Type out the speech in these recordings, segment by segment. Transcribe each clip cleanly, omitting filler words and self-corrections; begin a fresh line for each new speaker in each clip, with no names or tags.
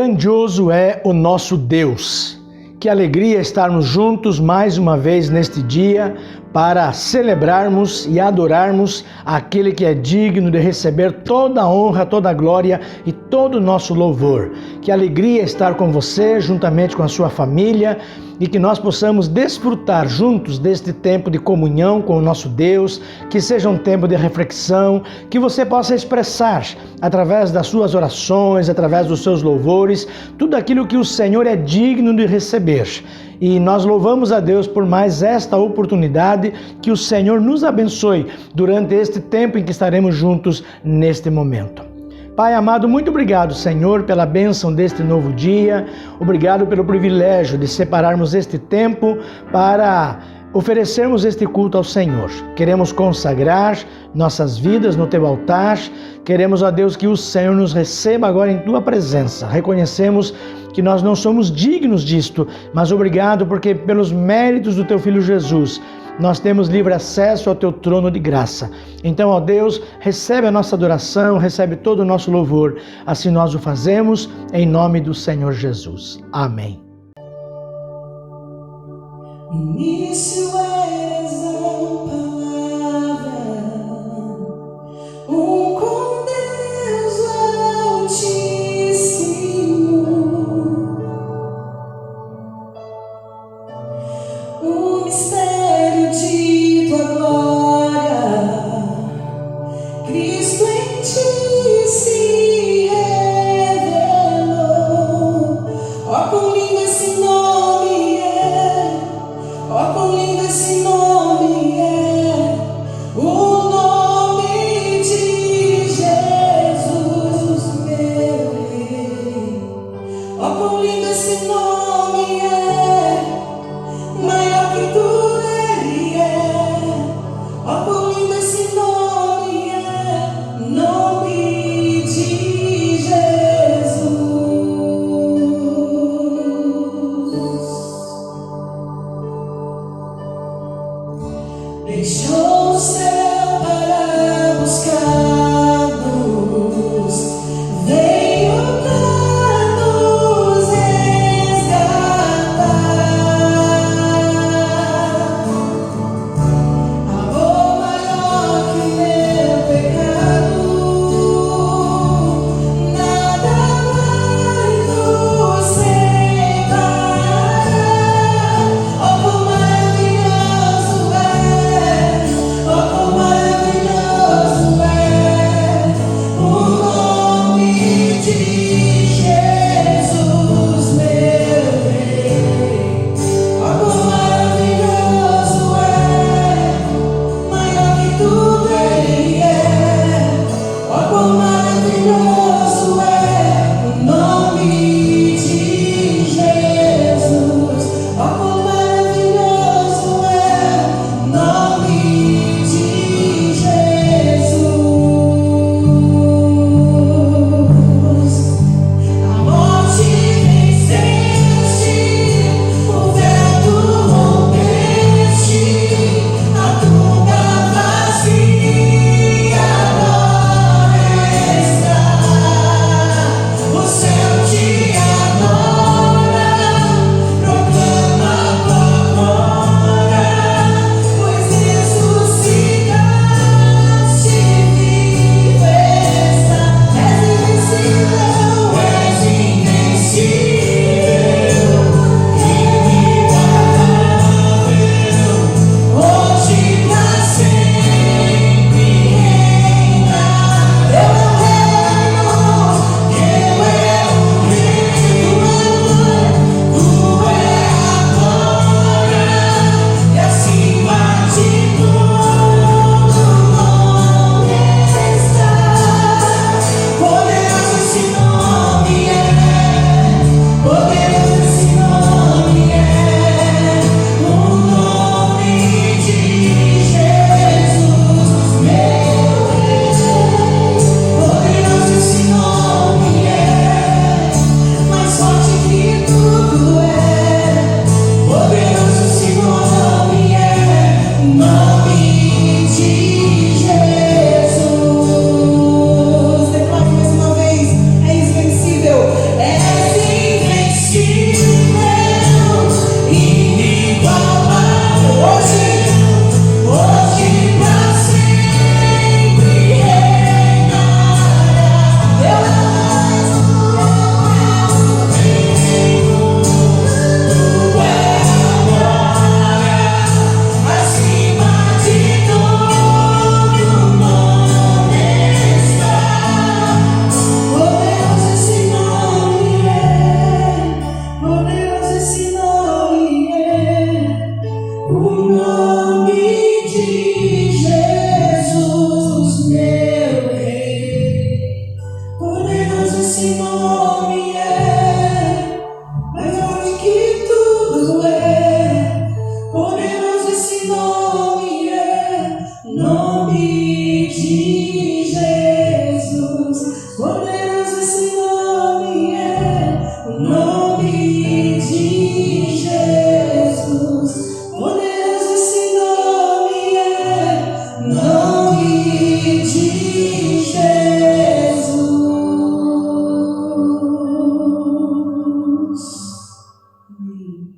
Grandioso é o nosso Deus. Que alegria estarmos juntos mais uma vez neste dia para celebrarmos e adorarmos aquele que é digno de receber toda a honra, toda a glória e todo o nosso louvor. Que alegria estar com você, juntamente com a sua família, e que nós possamos desfrutar juntos deste tempo de comunhão com o nosso Deus, que seja um tempo de reflexão, que você possa expressar através das suas orações, através dos seus louvores, tudo aquilo que o Senhor é digno de receber. E nós louvamos a Deus por mais esta oportunidade, que o Senhor nos abençoe durante este tempo em que estaremos juntos neste momento. Pai amado, muito obrigado, Senhor, pela bênção deste novo dia. Obrigado pelo privilégio de separarmos este tempo para oferecermos este culto ao Senhor. Queremos consagrar nossas vidas no Teu altar. Queremos, ó Deus, que o Senhor nos receba agora em Tua presença. Reconhecemos que nós não somos dignos disto, mas obrigado porque pelos méritos do Teu Filho Jesus, nós temos livre acesso ao Teu trono de graça. Então, ó Deus, recebe a nossa adoração, recebe todo o nosso louvor. Assim nós o fazemos, em nome do Senhor Jesus. Amém.
Início és a palavra, com Deus Altíssimo, o mistério de tua glória, Cristo em ti se revelou. Ó, quão lindo esse nome é! Ó, quão lindo esse nome é, o nome de Jesus, meu Rei. Ó, quão lindo esse nome é, maior que tudo Ele é. Ó, quão lindo esse nome é, nome de Jesus. Deixou o céu para buscar-nos, veio para nos resgatar. Amor maior que meu pecado, nada vai nos separar. Oh, quão maravilhoso é, oh, quão esse nome é o nome de Jesus, meu Rei. Poderoso esse nome é, mais forte que tudo é. Poderoso esse nome é, nome de Jesus. Poderoso esse nome é, o nome de Jesus. Poderoso esse nome é, nome de Jesus. Amém.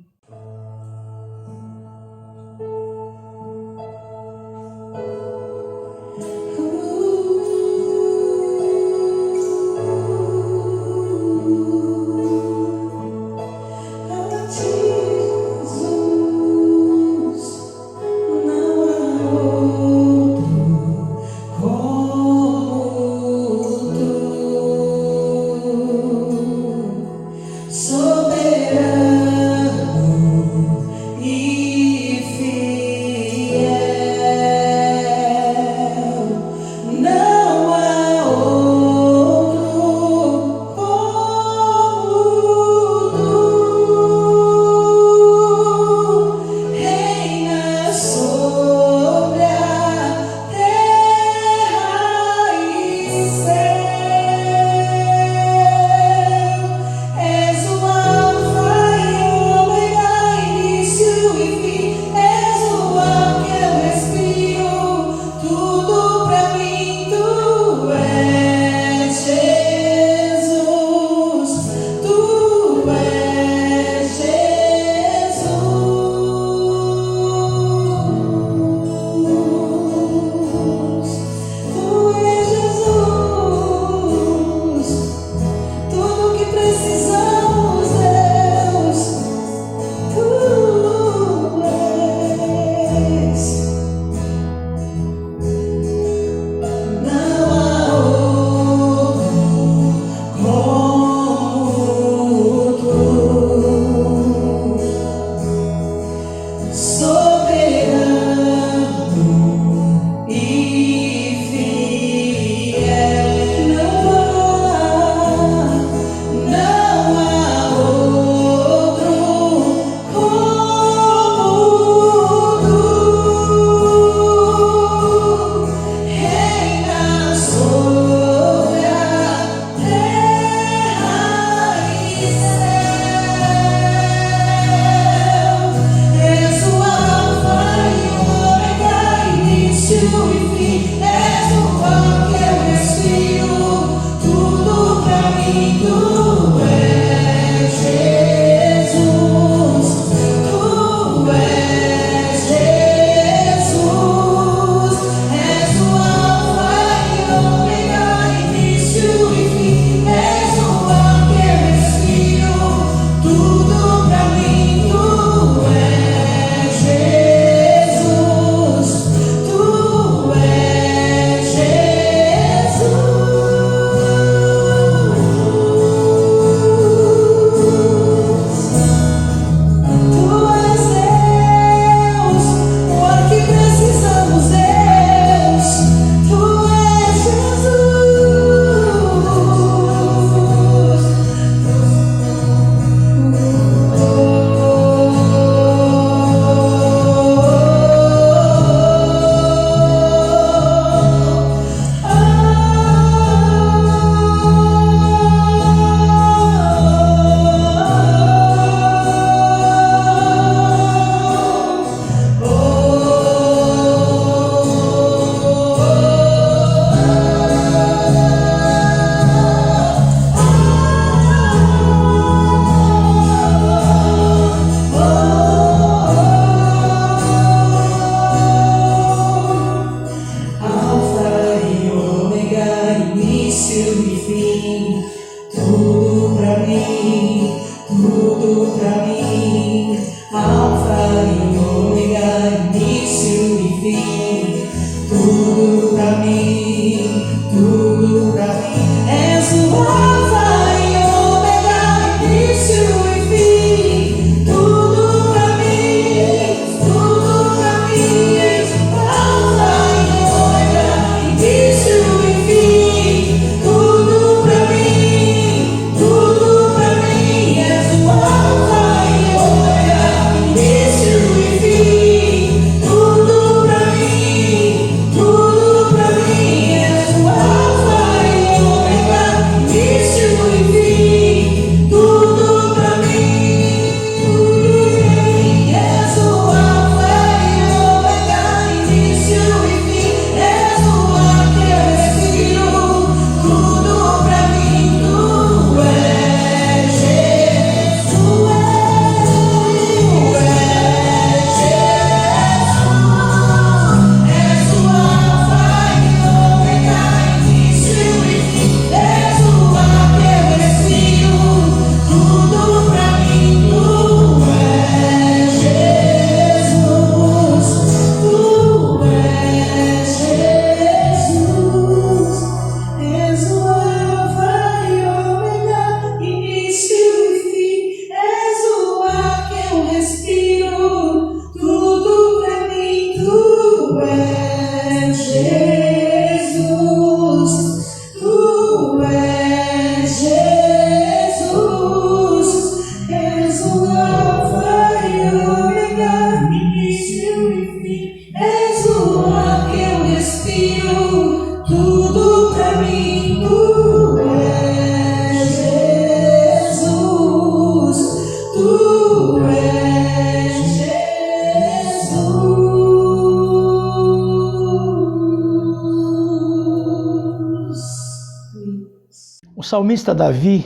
salmista Davi,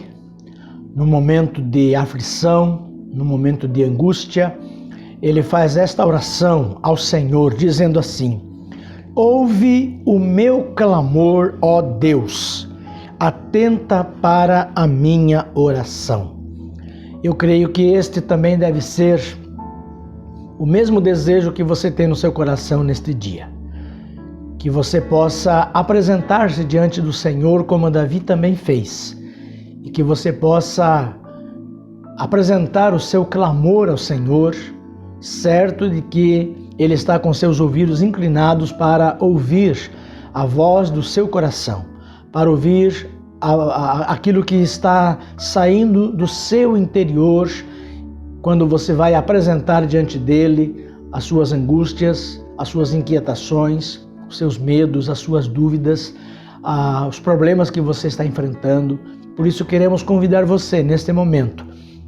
no momento de aflição, no momento de angústia, ele faz esta oração ao Senhor, dizendo assim: ouve o meu clamor, ó Deus, atenta para a minha oração. Eu creio que este também deve ser o mesmo desejo que você tem no seu coração neste dia. Que você possa apresentar-se diante do Senhor como Davi também fez. E que você possa apresentar o seu clamor ao Senhor, certo de que Ele está com seus ouvidos inclinados para ouvir a voz do seu coração, para ouvir aquilo que está saindo do seu interior, quando você vai apresentar diante dele as suas angústias, as suas inquietações, os seus medos, as suas dúvidas, os problemas que você está enfrentando. Por isso queremos convidar você neste momento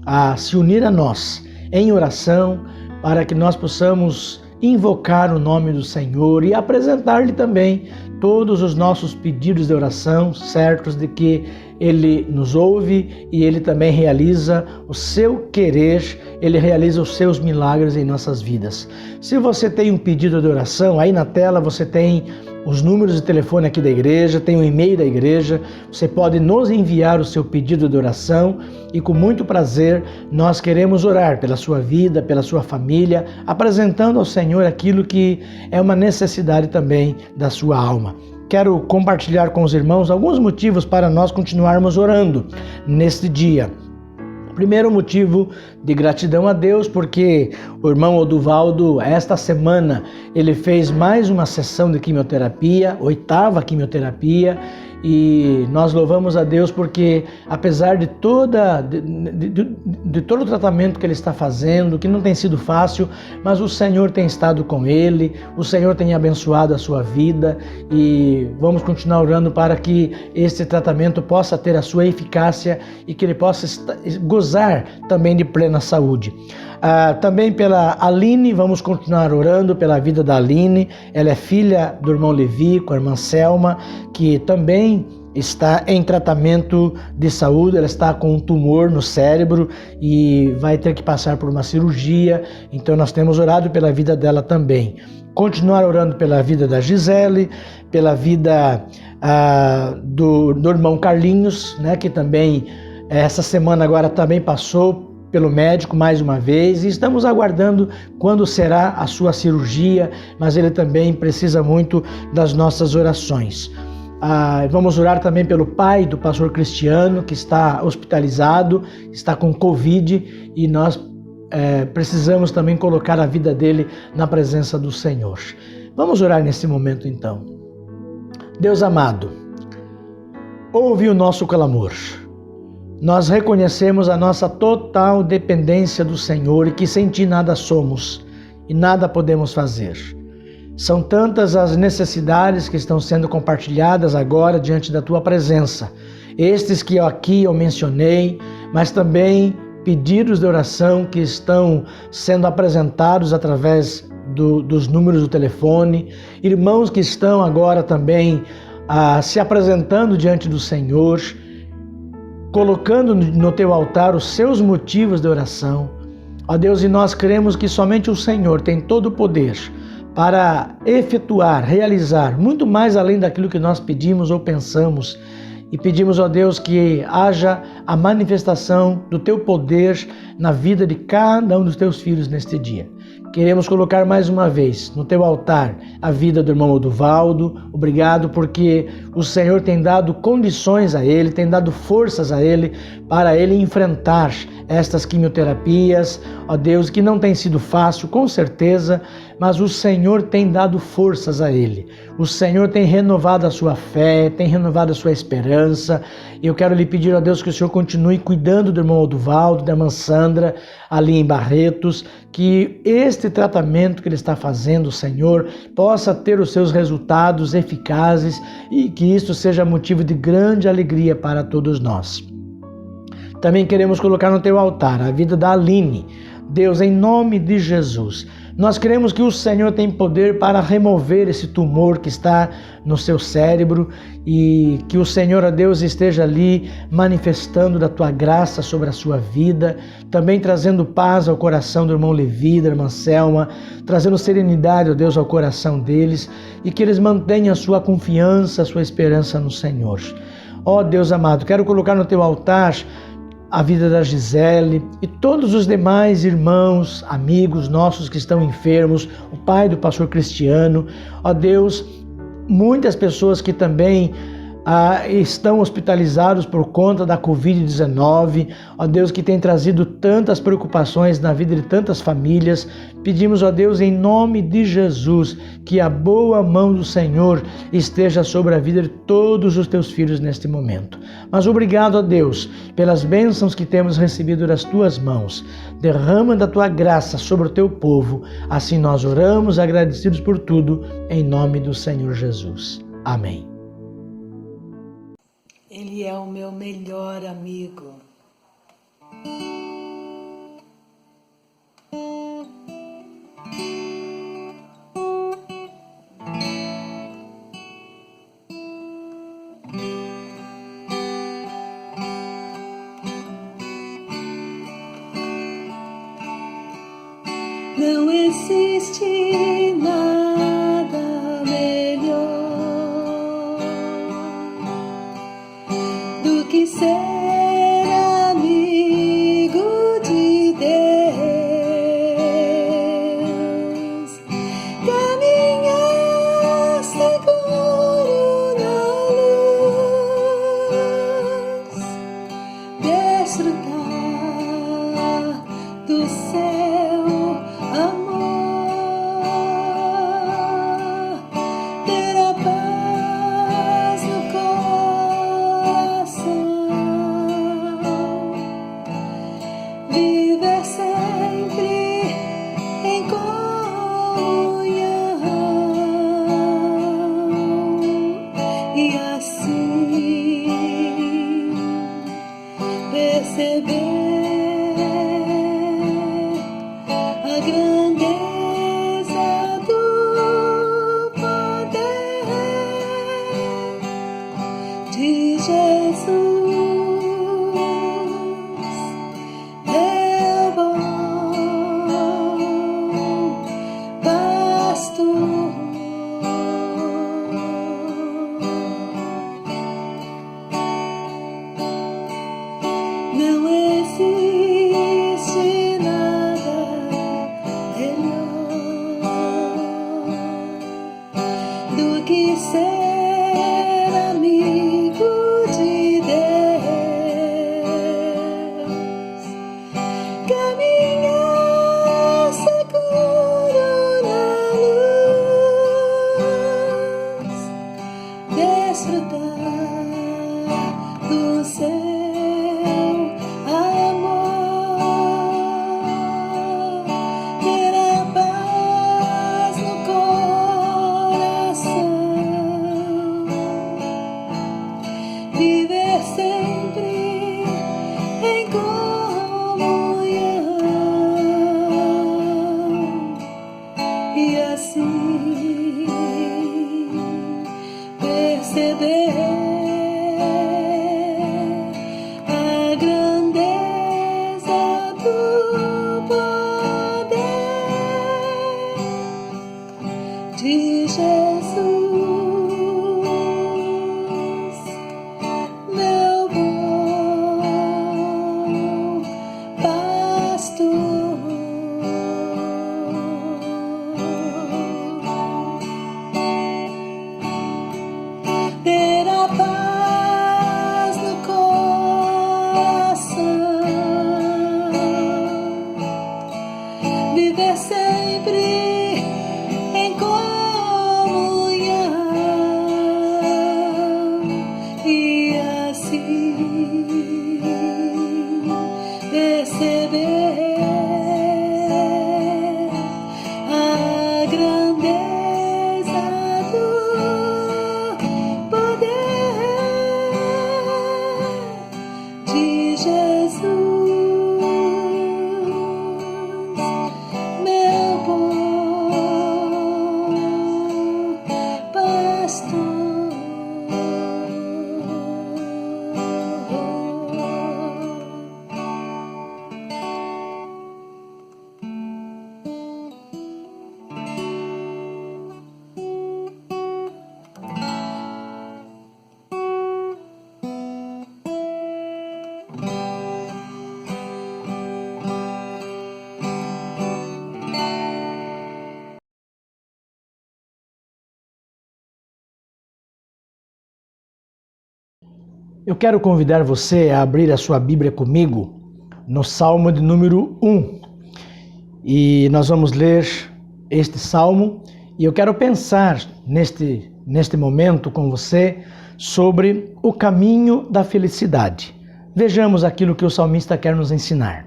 a se unir a nós em oração, para que nós possamos invocar o nome do Senhor e apresentar-lhe também todos os nossos pedidos de oração, certos de que Ele nos ouve e Ele também realiza o seu querer, Ele realiza os seus milagres em nossas vidas. Se você tem um pedido de oração, aí na tela você tem os números de telefone aqui da igreja, tem o e-mail da igreja, você pode nos enviar o seu pedido de oração e com muito prazer nós queremos orar pela sua vida, pela sua família, apresentando ao Senhor aquilo que é uma necessidade também da sua alma. Quero compartilhar com os irmãos alguns motivos para nós continuarmos orando neste dia. Primeiro motivo de gratidão a Deus, porque o irmão Oduvaldo, esta semana, ele fez mais uma sessão de quimioterapia, 8ª quimioterapia, e nós louvamos a Deus porque, apesar de todo o tratamento que ele está fazendo, que não tem sido fácil, mas o Senhor tem estado com ele, o Senhor tem abençoado a sua vida, e vamos continuar orando para que este tratamento possa ter a sua eficácia e que ele possa gozar também de plena saúde. Também pela Aline, vamos continuar orando pela vida da Aline. Ela é filha do irmão Levi com a irmã Selma, que também está em tratamento de saúde. Ela está com um tumor no cérebro e vai ter que passar por uma cirurgia, então nós temos orado pela vida dela também. Continuar orando pela vida da Gisele, pela vida do irmão Carlinhos, né, que também essa semana agora também passou pelo médico mais uma vez, e estamos aguardando quando será a sua cirurgia, mas ele também precisa muito das nossas orações. Vamos orar também pelo pai do pastor Cristiano, que está hospitalizado, está com Covid, e nós precisamos também colocar a vida dele na presença do Senhor. Vamos orar nesse momento então. Deus amado, ouve o nosso clamor. Nós reconhecemos a nossa total dependência do Senhor e que sem Ti nada somos e nada podemos fazer. São tantas as necessidades que estão sendo compartilhadas agora diante da Tua presença. Estes que aqui eu mencionei, mas também pedidos de oração que estão sendo apresentados através dos números do telefone, irmãos que estão agora também se apresentando diante do Senhor, colocando no Teu altar os seus motivos de oração. Ó Deus, e nós cremos que somente o Senhor tem todo o poder para efetuar, realizar, muito mais além daquilo que nós pedimos ou pensamos. E pedimos, ó Deus, que haja a manifestação do Teu poder na vida de cada um dos Teus filhos neste dia. Queremos colocar mais uma vez no Teu altar a vida do irmão Oduvaldo. Obrigado porque o Senhor tem dado condições a ele, tem dado forças a ele para ele enfrentar estas quimioterapias. Ó Deus, que não tem sido fácil, com certeza, mas o Senhor tem dado forças a ele. O Senhor tem renovado a sua fé, tem renovado a sua esperança. E eu quero lhe pedir, ó Deus, que o Senhor continue cuidando do irmão Oduvaldo, da irmã Sandra, ali em Barretos, que este tratamento que ele está fazendo, Senhor, possa ter os seus resultados eficazes e que isto seja motivo de grande alegria para todos nós. Também queremos colocar no Teu altar a vida da Aline, Deus, em nome de Jesus, nós cremos que o Senhor tem poder para remover esse tumor que está no seu cérebro e que o Senhor, ó Deus, esteja ali manifestando da tua graça sobre a sua vida, também trazendo paz ao coração do irmão Levi, da irmã Selma, trazendo serenidade, ó Deus, ao coração deles e que eles mantenham a sua confiança, a sua esperança no Senhor. Ó Deus amado, quero colocar no teu altar a vida da Gisele e todos os demais irmãos, amigos nossos que estão enfermos, o pai do pastor Cristiano, ó Deus, muitas pessoas que também estão hospitalizados por conta da Covid-19, ó Deus, que tem trazido tantas preocupações na vida de tantas famílias. Pedimos, ó Deus, em nome de Jesus, que a boa mão do Senhor esteja sobre a vida de todos os teus filhos neste momento. Mas obrigado, ó Deus, pelas bênçãos que temos recebido das tuas mãos. Derrama da tua graça sobre o teu povo. Assim nós oramos, agradecidos por tudo, em nome do Senhor Jesus. Amém.
Ele é o meu melhor amigo. Não existe nada melhor do que ser amigo de Deus, caminhar seguro na luz, desfrutar do seu amor, ter a paz no coração, viver sempre em comunhão e assim perceber a grandeza do poder de Jesus, meu bom pastor. Não existe nada melhor do que ser amigo de Deus, caminhar seguro na luz, desfrutar do seu amor, ter a paz no coração, viver sempre em comunhão e assim perceber a grandeza do poder de Jesus, meu bom pastor. Ter a paz no coração, viver sempre em comunhão e assim perceber a grandeza do poder de Jesus,
Eu quero convidar você a abrir a sua Bíblia comigo no Salmo de número 1. E nós vamos ler este Salmo e eu quero pensar neste momento com você sobre o caminho da felicidade. Vejamos aquilo que o salmista quer nos ensinar.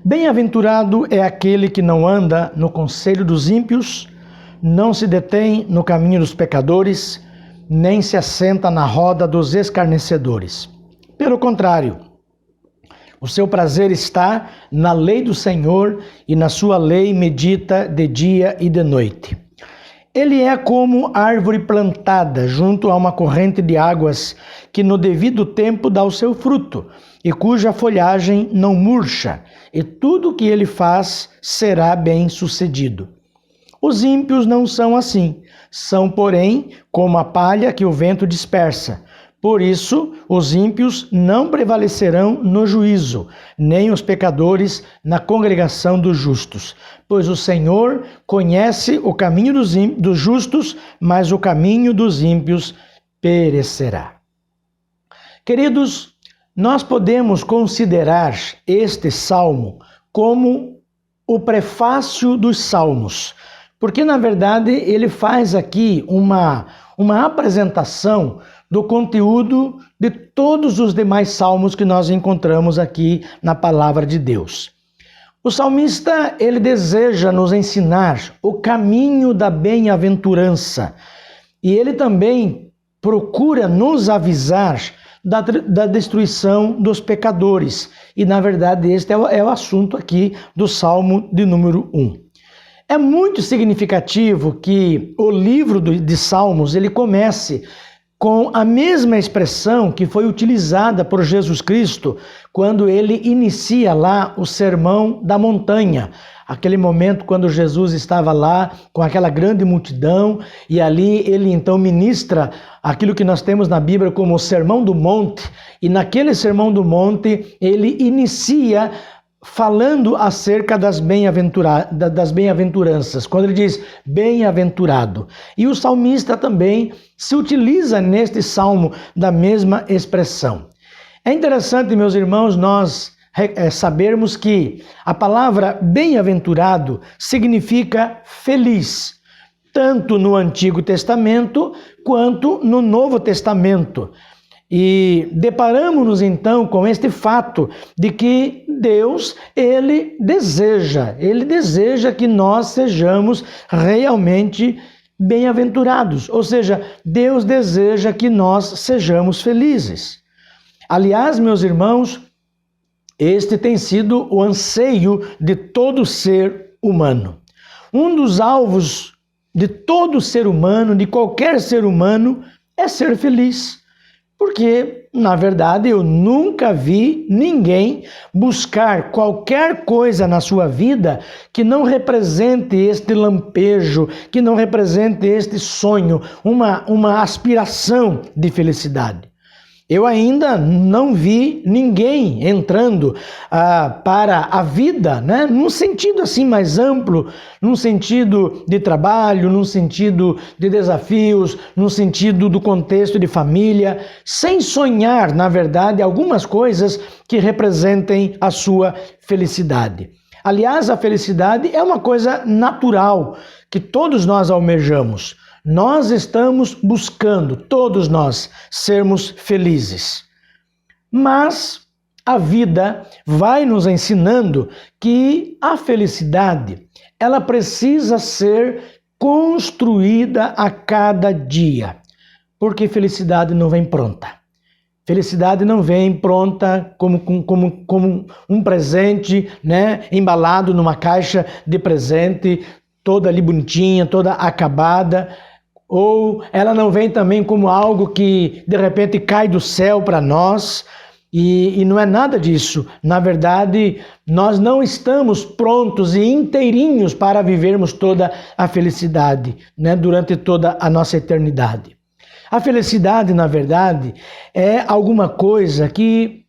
Bem-aventurado é aquele que não anda no conselho dos ímpios, não se detém no caminho dos pecadores, nem se assenta na roda dos escarnecedores. Pelo contrário, o seu prazer está na lei do Senhor e na sua lei medita de dia e de noite. Ele é como árvore plantada junto a uma corrente de águas que no devido tempo dá o seu fruto e cuja folhagem não murcha, e tudo o que ele faz será bem sucedido. Os ímpios não são assim, são, porém, como a palha que o vento dispersa. Por isso, os ímpios não prevalecerão no juízo, nem os pecadores na congregação dos justos. Pois o Senhor conhece o caminho dos justos, mas o caminho dos ímpios perecerá. Queridos, nós podemos considerar este salmo como o prefácio dos salmos, porque, na verdade, ele faz aqui uma apresentação do conteúdo de todos os demais salmos que nós encontramos aqui na palavra de Deus. O salmista, ele deseja nos ensinar o caminho da bem-aventurança e ele também procura nos avisar da destruição dos pecadores. E, na verdade, este é o assunto aqui do Salmo de número 1. É muito significativo que o livro de Salmos ele comece com a mesma expressão que foi utilizada por Jesus Cristo quando ele inicia lá o Sermão da Montanha. Aquele momento quando Jesus estava lá com aquela grande multidão e ali ele então ministra aquilo que nós temos na Bíblia como o Sermão do Monte. E naquele Sermão do Monte ele inicia falando acerca das bem-aventuranças, quando ele diz bem-aventurado. E o salmista também se utiliza neste salmo da mesma expressão. É interessante, meus irmãos, nós sabermos que a palavra bem-aventurado significa feliz, tanto no Antigo Testamento quanto no Novo Testamento. E deparamos-nos então com este fato de que Deus, ele deseja que nós sejamos realmente bem-aventurados. Ou seja, Deus deseja que nós sejamos felizes. Aliás, meus irmãos, este tem sido o anseio de todo ser humano. Um dos alvos de todo ser humano, de qualquer ser humano, é ser feliz. Porque, na verdade, eu nunca vi ninguém buscar qualquer coisa na sua vida que não represente este lampejo, que não represente este sonho, uma aspiração de felicidade. Eu ainda não vi ninguém entrando para a vida, né? Num sentido assim mais amplo, num sentido de trabalho, num sentido de desafios, num sentido do contexto de família, sem sonhar, na verdade, algumas coisas que representem a sua felicidade. Aliás, a felicidade é uma coisa natural que todos nós almejamos. Nós estamos buscando, todos nós, sermos felizes. Mas a vida vai nos ensinando que a felicidade, ela precisa ser construída a cada dia. Porque felicidade não vem pronta. Felicidade não vem pronta como um presente, né, embalado numa caixa de presente, toda ali bonitinha, toda acabada. Ou ela não vem também como algo que de repente cai do céu para nós, e não é nada disso. Na verdade, nós não estamos prontos e inteirinhos para vivermos toda a felicidade, né, durante toda a nossa eternidade. A felicidade, na verdade, é alguma coisa que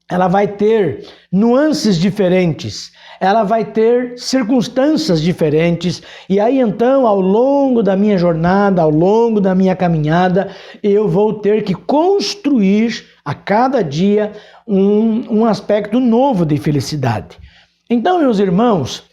ela vai ter nuances diferentes. ela vai ter circunstâncias diferentes, e aí então, ao longo da minha jornada, ao longo da minha caminhada, eu vou ter que construir a cada dia um aspecto novo de felicidade. Então, meus irmãos,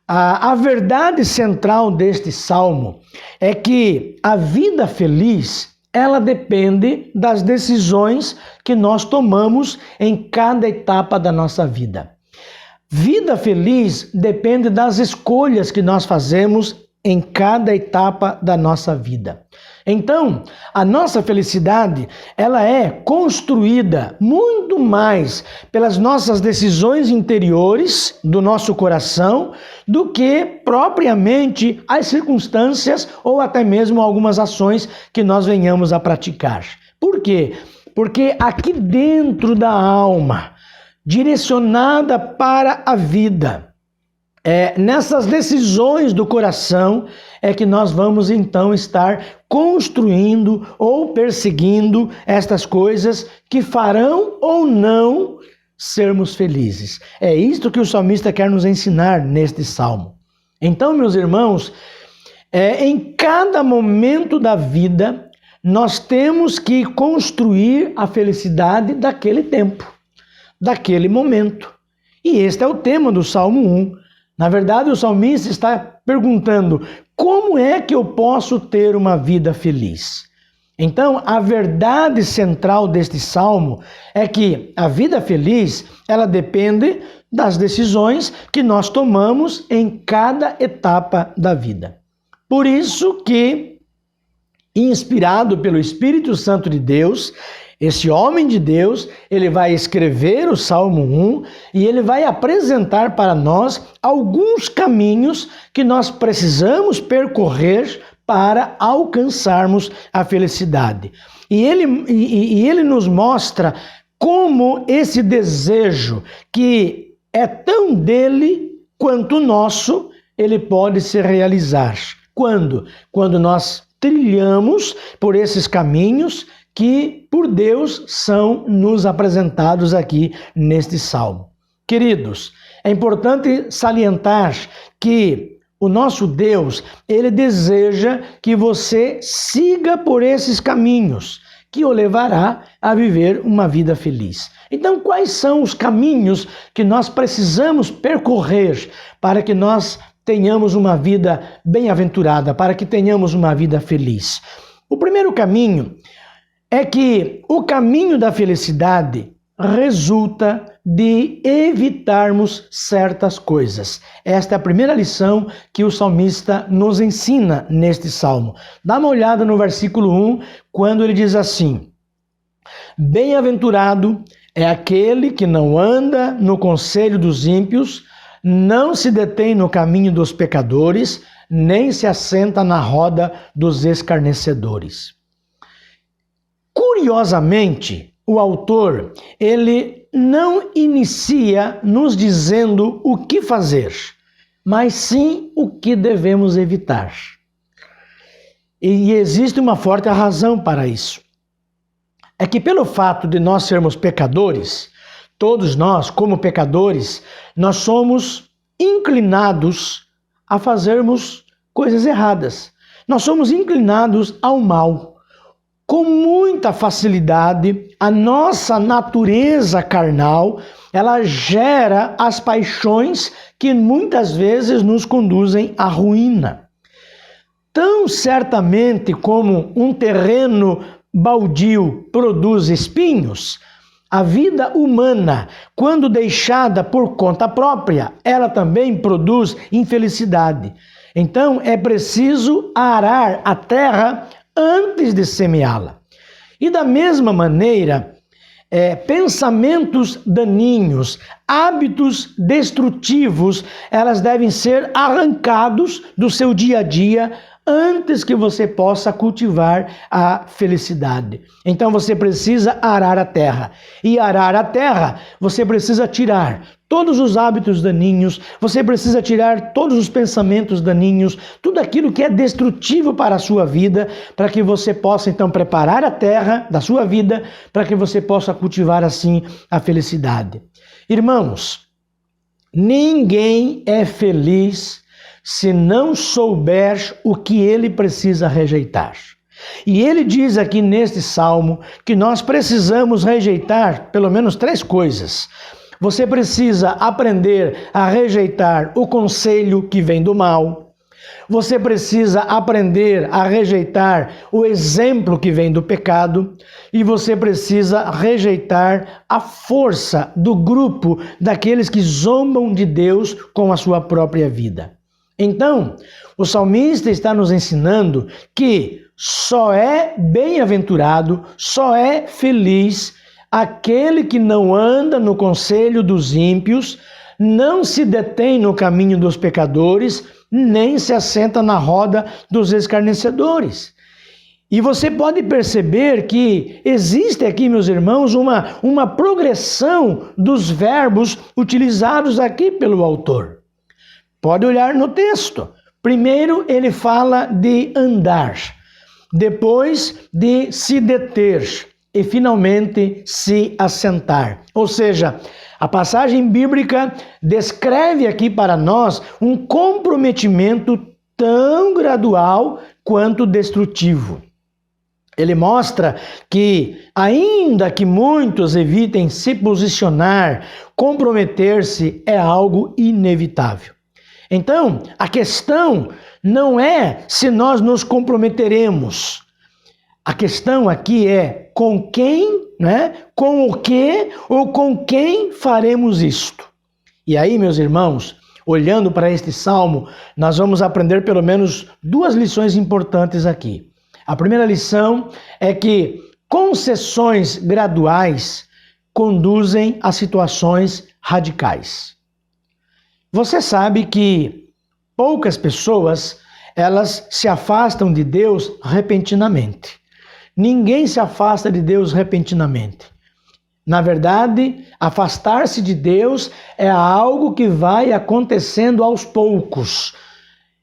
a verdade central deste salmo é que a vida feliz, ela depende das decisões que nós tomamos em cada etapa da nossa vida. Vida feliz depende das escolhas que nós fazemos em cada etapa da nossa vida. Então, a nossa felicidade, ela é construída muito mais pelas nossas decisões interiores do nosso coração do que propriamente as circunstâncias ou até mesmo algumas ações que nós venhamos a praticar. Por quê? Porque aqui dentro da alma, direcionada para a vida, nessas decisões do coração é que nós vamos então estar construindo ou perseguindo estas coisas que farão ou não sermos felizes. É isto que o salmista quer nos ensinar neste salmo. Então, meus irmãos, em cada momento da vida, nós temos que construir a felicidade daquele tempo, daquele momento. E este é o tema do Salmo 1. Na verdade, o salmista está perguntando: como é que eu posso ter uma vida feliz? Então, a verdade central deste salmo é que a vida feliz, ela depende das decisões que nós tomamos em cada etapa da vida. Por isso que, inspirado pelo Espírito Santo de Deus, esse homem de Deus, ele vai escrever o Salmo 1 e ele vai apresentar para nós alguns caminhos que nós precisamos percorrer para alcançarmos a felicidade. E ele nos mostra como esse desejo, que é tão dele quanto nosso, ele pode se realizar. Quando? Quando nós trilhamos por esses caminhos que por Deus são nos apresentados aqui neste salmo. Queridos, é importante salientar que o nosso Deus, ele deseja que você siga por esses caminhos, que o levará a viver uma vida feliz. Então, quais são os caminhos que nós precisamos percorrer para que nós tenhamos uma vida bem-aventurada, para que tenhamos uma vida feliz? O primeiro caminho é que o caminho da felicidade resulta de evitarmos certas coisas. Esta é a primeira lição que o salmista nos ensina neste salmo. Dá uma olhada no versículo 1, quando ele diz assim: bem-aventurado é aquele que não anda no conselho dos ímpios, não se detém no caminho dos pecadores, nem se assenta na roda dos escarnecedores. Curiosamente, o autor, ele não inicia nos dizendo o que fazer, mas sim o que devemos evitar. E existe uma forte razão para isso. É que pelo fato de nós sermos pecadores, todos nós, como pecadores, nós somos inclinados a fazermos coisas erradas. Nós somos inclinados ao mal. Com muita facilidade, a nossa natureza carnal, ela gera as paixões que muitas vezes nos conduzem à ruína. Tão certamente como um terreno baldio produz espinhos, a vida humana, quando deixada por conta própria, ela também produz infelicidade. Então, é preciso arar a terra antes de semeá-la. E da mesma maneira, pensamentos daninhos, hábitos destrutivos, elas devem ser arrancados do seu dia a dia antes que você possa cultivar a felicidade. Então você precisa arar a terra. E arar a terra, você precisa tirar todos os hábitos daninhos, você precisa tirar todos os pensamentos daninhos, tudo aquilo que é destrutivo para a sua vida, para que você possa então preparar a terra da sua vida, para que você possa cultivar assim a felicidade. Irmãos, Ninguém é feliz se não souber o que ele precisa rejeitar. E ele diz aqui neste salmo que nós precisamos rejeitar pelo menos 3 coisas. Você precisa aprender a rejeitar o conselho que vem do mal. Você precisa aprender a rejeitar o exemplo que vem do pecado. E você precisa rejeitar a força do grupo daqueles que zombam de Deus com a sua própria vida. Então, o salmista está nos ensinando que só é bem-aventurado, só é feliz aquele que não anda no conselho dos ímpios, não se detém no caminho dos pecadores, nem se assenta na roda dos escarnecedores. E você pode perceber que existe aqui, meus irmãos, uma progressão dos verbos utilizados aqui pelo autor. Pode olhar no texto. Primeiro ele fala de andar, depois de se deter e finalmente se assentar. Ou seja, a passagem bíblica descreve aqui para nós um comprometimento tão gradual quanto destrutivo. Ele mostra que, ainda que muitos evitem se posicionar, comprometer-se é algo inevitável. Então, a questão não é se nós nos comprometeremos. A questão aqui é com quem, com o que ou com quem faremos isto. E aí, meus irmãos, olhando para este salmo, nós vamos aprender pelo menos 2 lições importantes aqui. A primeira lição é que concessões graduais conduzem a situações radicais. Você sabe que poucas pessoas, elas se afastam de Deus repentinamente. Ninguém se afasta de Deus repentinamente. Na verdade, afastar-se de Deus é algo que vai acontecendo aos poucos.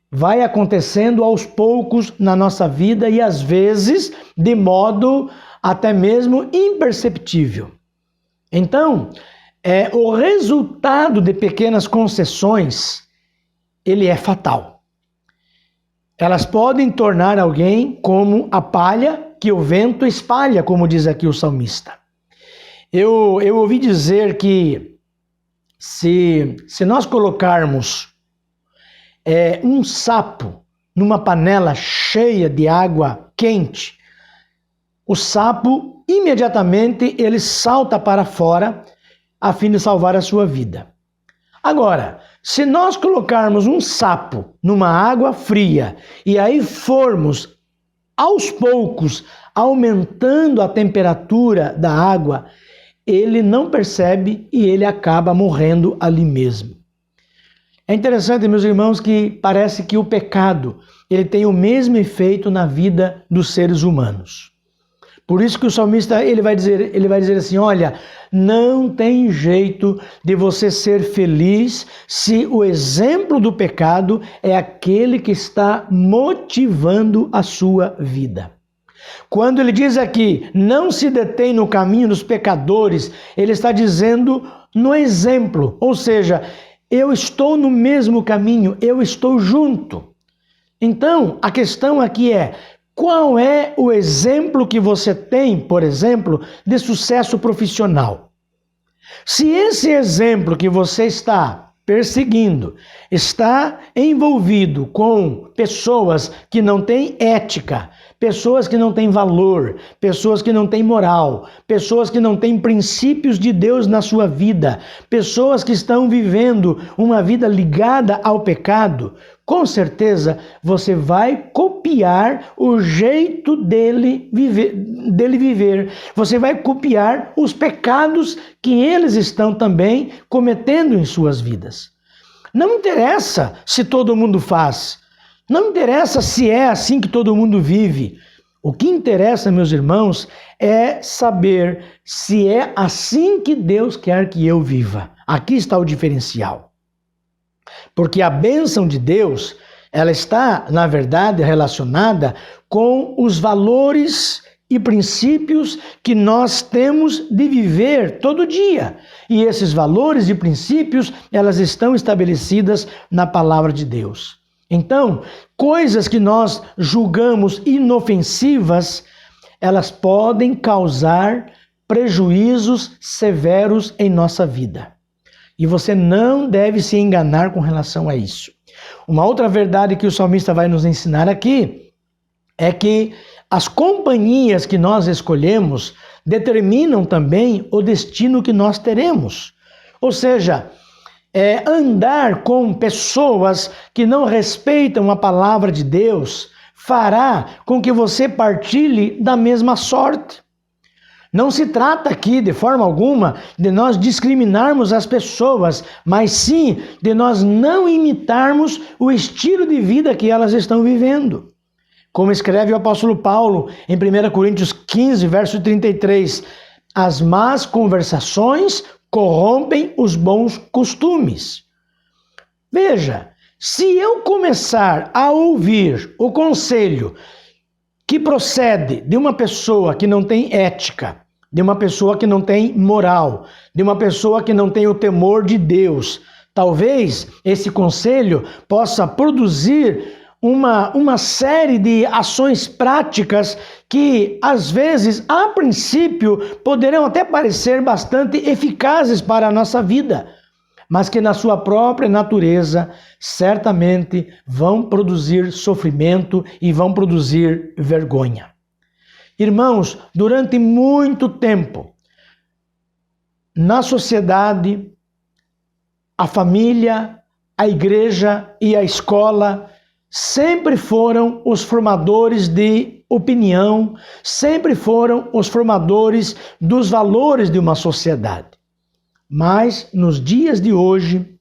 Vai acontecendo aos poucos na nossa vida e às vezes de modo até mesmo imperceptível. Então, o resultado de pequenas concessões, ele é fatal. Elas podem tornar alguém como a palha que o vento espalha, como diz aqui o salmista. Eu ouvi dizer que se nós colocarmos um sapo numa panela cheia de água quente, o sapo imediatamente ele salta para fora a fim de salvar a sua vida. Agora, se nós colocarmos um sapo numa água fria e aí formos aos poucos aumentando a temperatura da água, ele não percebe e ele acaba morrendo ali mesmo. É interessante, meus irmãos, que parece que o pecado ele tem o mesmo efeito na vida dos seres humanos. Por isso que o salmista ele vai dizer assim, olha, não tem jeito de você ser feliz se o exemplo do pecado é aquele que está motivando a sua vida. Quando ele diz aqui, não se detém no caminho dos pecadores, ele está dizendo no exemplo, ou seja, eu estou no mesmo caminho, eu estou junto. Então, a questão aqui é, qual é o exemplo que você tem, por exemplo, de sucesso profissional? Se esse exemplo que você está perseguindo está envolvido com pessoas que não têm ética, pessoas que não têm valor, pessoas que não têm moral, pessoas que não têm princípios de Deus na sua vida, pessoas que estão vivendo uma vida ligada ao pecado, com certeza você vai copiar o jeito dele viver. Você vai copiar os pecados que eles estão também cometendo em suas vidas. Não interessa se todo mundo faz. Não interessa se é assim que todo mundo vive. O que interessa, meus irmãos, é saber se é assim que Deus quer que eu viva. Aqui está o diferencial. Porque a bênção de Deus, ela está, na verdade, relacionada com os valores e princípios que nós temos de viver todo dia. E esses valores e princípios, elas estão estabelecidas na palavra de Deus. Então, coisas que nós julgamos inofensivas, elas podem causar prejuízos severos em nossa vida. E você não deve se enganar com relação a isso. Uma outra verdade que o salmista vai nos ensinar aqui é que as companhias que nós escolhemos determinam também o destino que nós teremos. Ou seja, andar com pessoas que não respeitam a palavra de Deus fará com que você partilhe da mesma sorte. Não se trata aqui, de forma alguma, de nós discriminarmos as pessoas, mas sim de nós não imitarmos o estilo de vida que elas estão vivendo. Como escreve o apóstolo Paulo em 1 Coríntios 15, verso 33, as más conversações corrompem os bons costumes. Veja, se eu começar a ouvir o conselho que procede de uma pessoa que não tem ética, de uma pessoa que não tem moral, de uma pessoa que não tem o temor de Deus, talvez esse conselho possa produzir uma série de ações práticas que, às vezes, a princípio, poderão até parecer bastante eficazes para a nossa vida, mas que na sua própria natureza certamente vão produzir sofrimento e vão produzir vergonha. Irmãos, durante muito tempo, na sociedade, a família, a igreja e a escola sempre foram os formadores de opinião, sempre foram os formadores dos valores de uma sociedade. Mas, nos dias de hoje,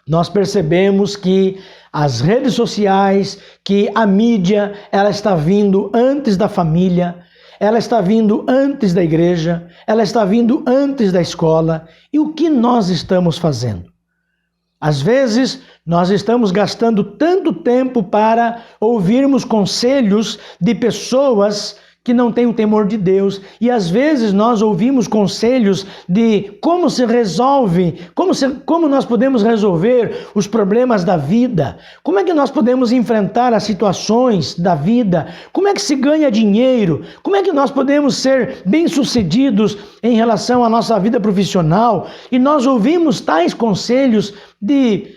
nós percebemos que as redes sociais, que a mídia, ela está vindo antes da família, ela está vindo antes da igreja, ela está vindo antes da escola. E o que nós estamos fazendo? Às vezes, nós estamos gastando tanto tempo para ouvirmos conselhos de pessoas que não têm o temor de Deus. E às vezes nós ouvimos conselhos de como se resolve, como nós podemos resolver os problemas da vida, como é que nós podemos enfrentar as situações da vida, como é que se ganha dinheiro, como é que nós podemos ser bem-sucedidos em relação à nossa vida profissional. E nós ouvimos tais conselhos de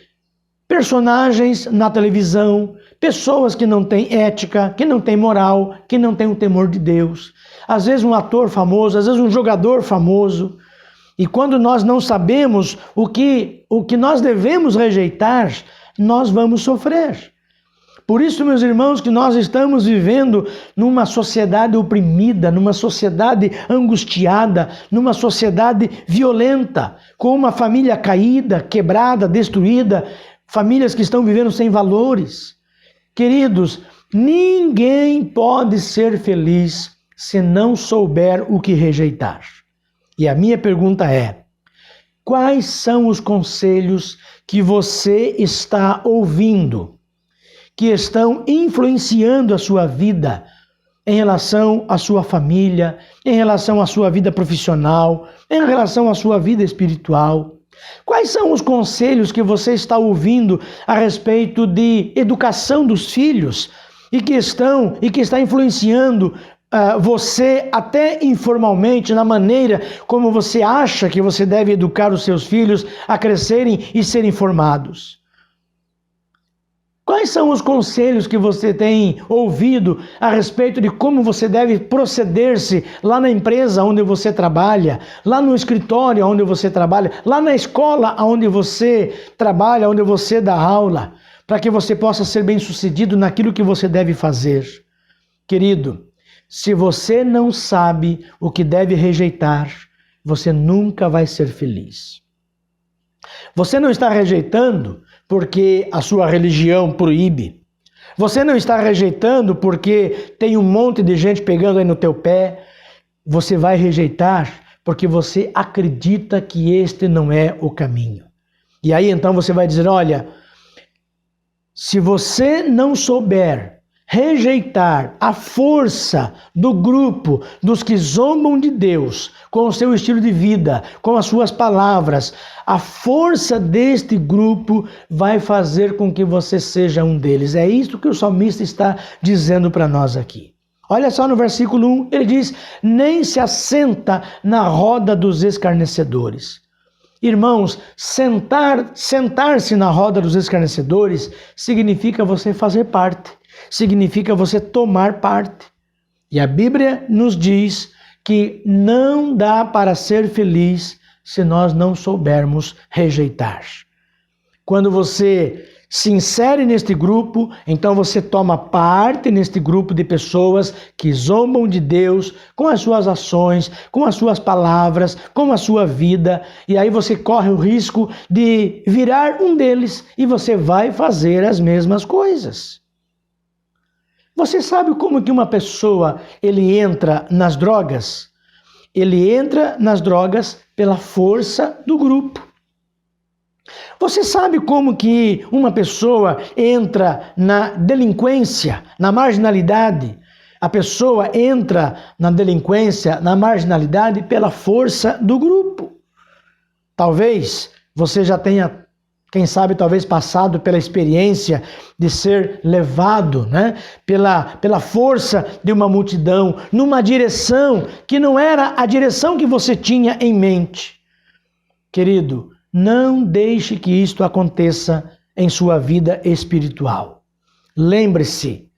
personagens na televisão, pessoas que não têm ética, que não têm moral, que não têm o temor de Deus. Às vezes um ator famoso, às vezes um jogador famoso. E quando nós não sabemos o que nós devemos rejeitar, nós vamos sofrer. Por isso, meus irmãos, que nós estamos vivendo numa sociedade oprimida, numa sociedade angustiada, numa sociedade violenta, com uma família caída, quebrada, destruída, famílias que estão vivendo sem valores. Queridos, ninguém pode ser feliz se não souber o que rejeitar. E a minha pergunta é: quais são os conselhos que você está ouvindo, que estão influenciando a sua vida em relação à sua família, em relação à sua vida profissional, em relação à sua vida espiritual? Quais são os conselhos que você está ouvindo a respeito de educação dos filhos e que está influenciando você até informalmente na maneira como você acha que você deve educar os seus filhos a crescerem e serem formados? Quais são os conselhos que você tem ouvido a respeito de como você deve proceder-se lá na empresa onde você trabalha, lá no escritório onde você trabalha, lá na escola onde você trabalha, onde você dá aula, para que você possa ser bem-sucedido naquilo que você deve fazer? Querido, se você não sabe o que deve rejeitar, você nunca vai ser feliz. Você não está rejeitando porque a sua religião proíbe. Você não está rejeitando porque tem um monte de gente pegando aí no teu pé. Você vai rejeitar porque você acredita que este não é o caminho. E aí então você vai dizer: olha, se você não souber rejeitar a força do grupo dos que zombam de Deus com o seu estilo de vida, com as suas palavras, a força deste grupo vai fazer com que você seja um deles. É isso que o salmista está dizendo para nós aqui. Olha só no versículo 1, ele diz: nem se assenta na roda dos escarnecedores. Irmãos, sentar-se na roda dos escarnecedores significa você fazer parte, significa você tomar parte. E a Bíblia nos diz que não dá para ser feliz se nós não soubermos rejeitar. Quando você se insere neste grupo, então você toma parte neste grupo de pessoas que zombam de Deus com as suas ações, com as suas palavras, com a sua vida, e aí você corre o risco de virar um deles e você vai fazer as mesmas coisas. Você sabe como que uma pessoa ele entra nas drogas? Ele entra nas drogas pela força do grupo. Você sabe como que uma pessoa entra na delinquência, na marginalidade? A pessoa entra na delinquência, na marginalidade pela força do grupo. Talvez você já tenha, quem sabe, talvez passado pela experiência de ser levado, né, pela força de uma multidão, numa direção que não era a direção que você tinha em mente. Querido, não deixe que isto aconteça em sua vida espiritual. Lembre-se,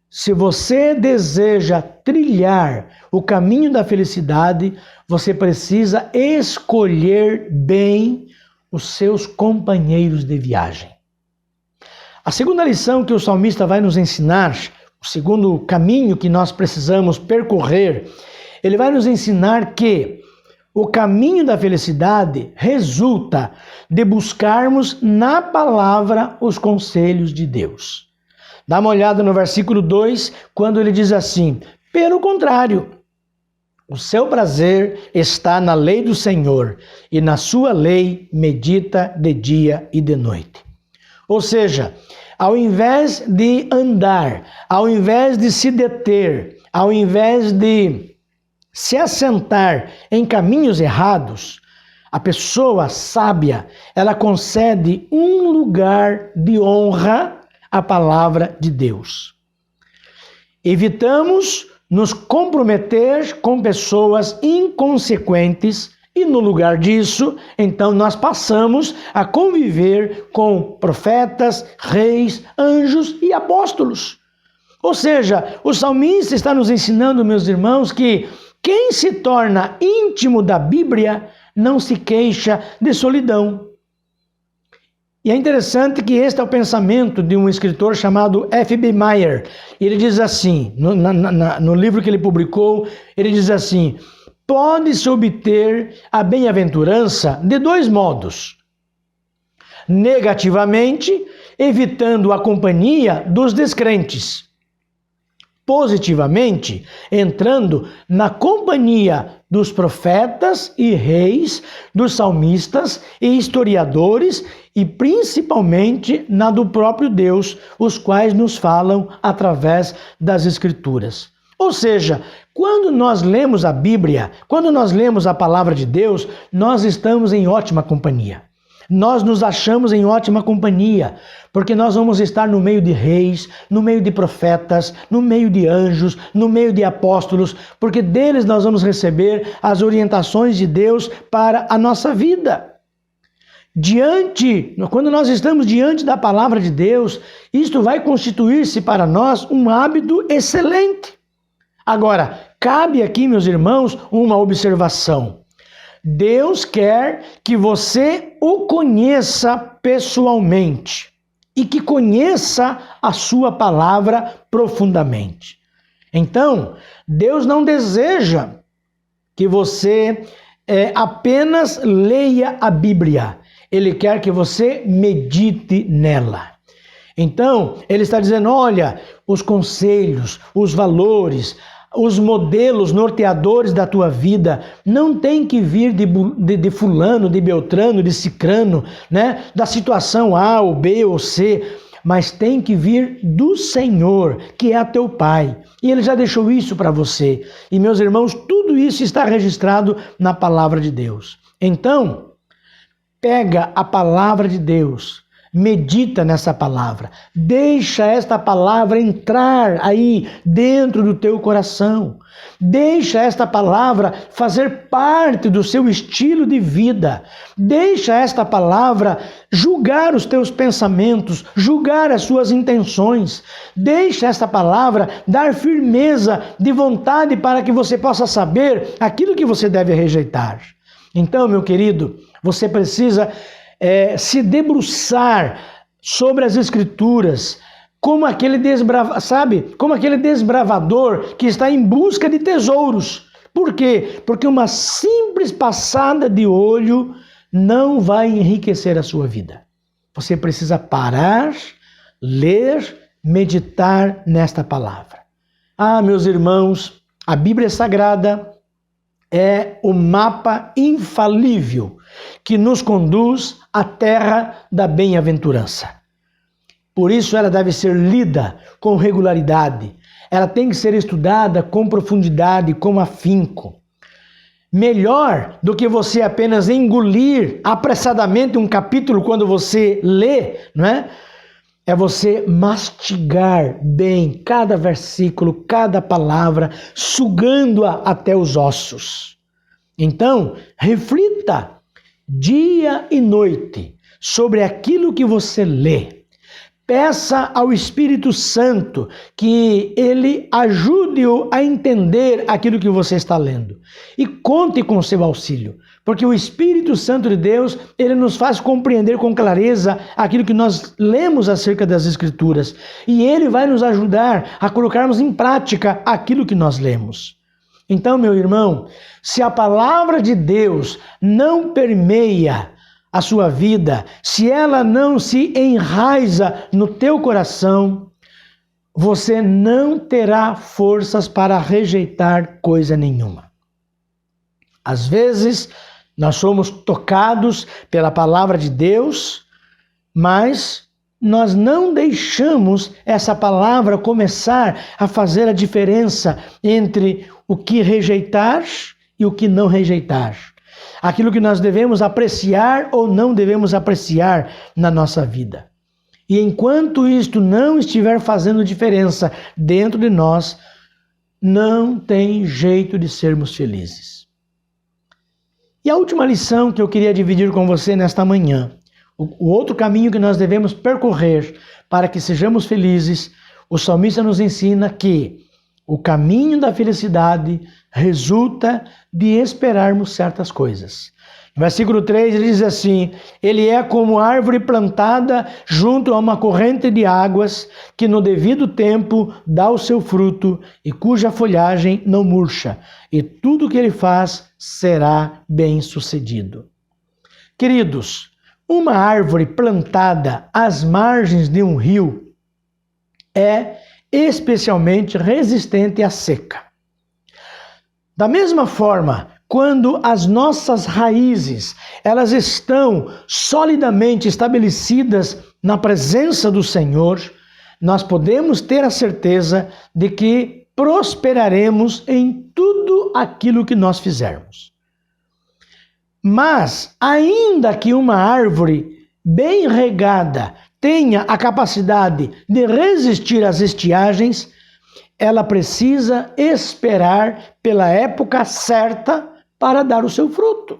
se você deseja trilhar o caminho da felicidade, você precisa escolher bem os seus companheiros de viagem. A segunda lição que o salmista vai nos ensinar, o segundo caminho que nós precisamos percorrer, ele vai nos ensinar que o caminho da felicidade resulta de buscarmos na palavra os conselhos de Deus. Dá uma olhada no versículo 2, quando ele diz assim: pelo contrário, o seu prazer está na lei do Senhor, e na sua lei medita de dia e de noite. Ou seja, ao invés de andar, ao invés de se deter, ao invés de se assentar em caminhos errados, a pessoa sábia, ela concede um lugar de honra à palavra de Deus. Evitamos nos comprometer com pessoas inconsequentes e, no lugar disso, então nós passamos a conviver com profetas, reis, anjos e apóstolos. Ou seja, o salmista está nos ensinando, meus irmãos, que quem se torna íntimo da Bíblia não se queixa de solidão. E é interessante que este é o pensamento de um escritor chamado F.B. Meyer. Ele diz assim, no livro que ele publicou, ele diz assim: pode-se obter a bem-aventurança de dois modos. Negativamente, evitando a companhia dos descrentes. Positivamente, entrando na companhia dos profetas e reis, dos salmistas e historiadores e principalmente na do próprio Deus, os quais nos falam através das Escrituras. Ou seja, quando nós lemos a Bíblia, quando nós lemos a palavra de Deus, nós estamos em ótima companhia. Nós nos achamos em ótima companhia, porque nós vamos estar no meio de reis, no meio de profetas, no meio de anjos, no meio de apóstolos, porque deles nós vamos receber as orientações de Deus para a nossa vida. Quando nós estamos diante da palavra de Deus, isto vai constituir-se para nós um hábito excelente. Agora, cabe aqui, meus irmãos, uma observação. Deus quer que você o conheça pessoalmente e que conheça a sua palavra profundamente. Então, Deus não deseja que você apenas leia a Bíblia. Ele quer que você medite nela. Então, ele está dizendo, olha, os conselhos, os valores, os modelos norteadores da tua vida não tem que vir de fulano, de beltrano, de cicrano, né? Da situação A ou B ou C. mas tem que vir do Senhor, que é teu Pai. E Ele já deixou isso para você. E, meus irmãos, tudo isso está registrado na palavra de Deus. Então, pega a palavra de Deus, medita nessa palavra, deixa esta palavra entrar aí dentro do teu coração, deixa esta palavra fazer parte do seu estilo de vida, deixa esta palavra julgar os teus pensamentos, julgar as suas intenções, deixa esta palavra dar firmeza de vontade para que você possa saber aquilo que você deve rejeitar. Então, meu querido, você precisa se debruçar sobre as Escrituras, como aquele desbravador que está em busca de tesouros. Por quê? Porque uma simples passada de olho não vai enriquecer a sua vida. Você precisa parar, ler, meditar nesta palavra. Ah, meus irmãos, a Bíblia Sagrada é o mapa infalível que nos conduz à terra da bem-aventurança. Por isso ela deve ser lida com regularidade. Ela tem que ser estudada com profundidade, com afinco. Melhor do que você apenas engolir apressadamente um capítulo quando você lê, não é? É você mastigar bem cada versículo, cada palavra, sugando-a até os ossos. Então, reflita dia e noite sobre aquilo que você lê. Peça ao Espírito Santo que ele ajude-o a entender aquilo que você está lendo. E conte com o seu auxílio, porque o Espírito Santo de Deus, ele nos faz compreender com clareza aquilo que nós lemos acerca das Escrituras. E ele vai nos ajudar a colocarmos em prática aquilo que nós lemos. Então, meu irmão, se a palavra de Deus não permeia a sua vida, se ela não se enraiza no teu coração, você não terá forças para rejeitar coisa nenhuma. Às vezes, nós somos tocados pela palavra de Deus, mas nós não deixamos essa palavra começar a fazer a diferença entre o que rejeitar e o que não rejeitar. Aquilo que nós devemos apreciar ou não devemos apreciar na nossa vida. E enquanto isto não estiver fazendo diferença dentro de nós, não tem jeito de sermos felizes. E a última lição que eu queria dividir com você nesta manhã, o outro caminho que nós devemos percorrer para que sejamos felizes, o salmista nos ensina que o caminho da felicidade resulta de esperarmos certas coisas. No versículo 3 ele diz assim: ele é como árvore plantada junto a uma corrente de águas, que no devido tempo dá o seu fruto e cuja folhagem não murcha, e tudo que ele faz será bem sucedido. Queridos, uma árvore plantada às margens de um rio é especialmente resistente à seca. Da mesma forma, quando as nossas raízes, elas estão solidamente estabelecidas na presença do Senhor, nós podemos ter a certeza de que prosperaremos em tudo aquilo que nós fizermos. Mas, ainda que uma árvore bem regada tenha a capacidade de resistir às estiagens, ela precisa esperar pela época certa para dar o seu fruto.